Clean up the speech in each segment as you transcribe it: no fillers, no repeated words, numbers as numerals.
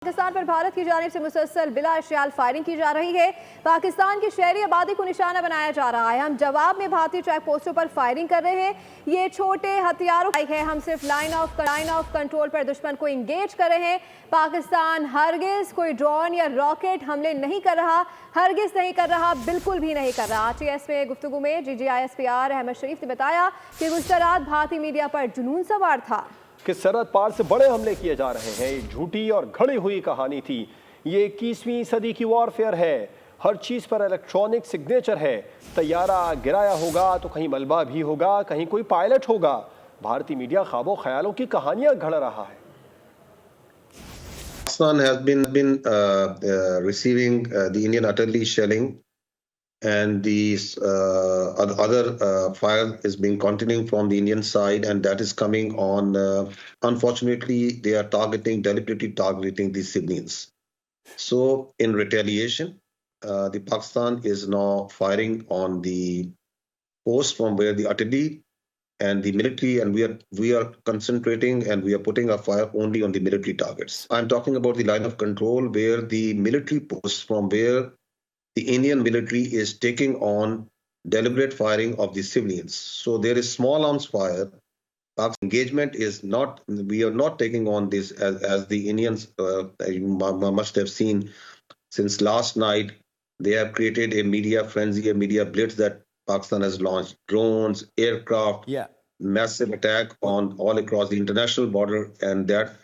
पाकिस्तान पर भारत की जानिब से मुसलसल बिला इश्तियाल फायरिंग की जा रही है। पाकिस्तान की शहरी आबादी को निशाना बनाया जा रहा है। हम जवाब में भारतीय चेक पोस्टों पर फायरिंग कर रहे हैं। ये छोटे हथियारों है। हम सिर्फ लाइन ऑफ कंट्रोल पर दुश्मन को इंगेज कर रहे हैं। पाकिस्तान हरगिज कोई ड्रोन या रॉकेट हमले नहीं कर रहा, हरगिज नहीं कर रहा, बिल्कुल भी नहीं कर रहा। TS में गुफ्तगू में ISPR अहमद शरीफ ने बताया कि गुज़श्ता रात भारतीय मीडिया पर जुनून सवार था कि सरहद पार से बड़े हमले किए जा रहे हैं। ये झूठी और घड़ी हुई कहानी थी। ये 21वीं सदी की वॉरफेयर है। हर चीज़ पर इलेक्ट्रॉनिक सिग्नेचर है। तैयारा गिराया होगा तो कहीं मलबा भी होगा, कहीं कोई पायलट होगा। भारतीय मीडिया ख्वाबों ख्यालों की कहानियां घड़ रहा है। Pakistan has been receiving the Indian artillery shelling, and the other fire is being continuing from the Indian side, and that is coming on. Unfortunately, they are deliberately targeting the civilians. So, in retaliation, the Pakistan is now firing on the post from where the artillery and the military, and we are concentrating and we are putting our fire only on the military targets. I'm talking about the line of control where the military posts from where the Indian military is taking on deliberate firing of the civilians. So there is small arms fire. Our engagement is not, we are not taking on this as the Indians, you must have seen since last night, they have created a media frenzy, a media blitz that Pakistan has launched drones, aircraft, massive attack on all across the international border, and that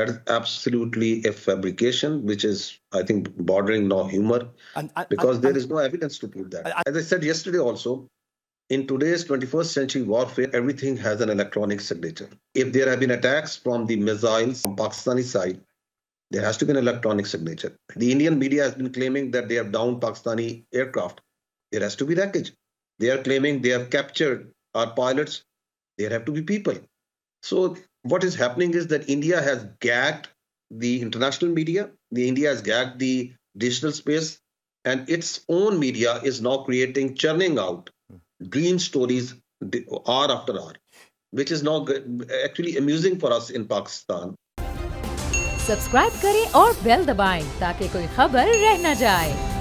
is absolutely a fabrication, which is, I think, bordering no humor, because there is no evidence to prove that. As I said yesterday also, in today's 21st century warfare, everything has an electronic signature. If there have been attacks from the missiles from Pakistani side, there has to be an electronic signature. The Indian media has been claiming that they have downed Pakistani aircraft. There has to be wreckage. They are claiming they have captured our pilots. There have to be people. So what is happening is that India has gagged the international media. India has gagged the digital space, and its own media is now churning out dream stories hour after hour, which is now actually amusing for us in Pakistan. Subscribe करें और bell दबाएं ताकि कोई खबर रह न जाए।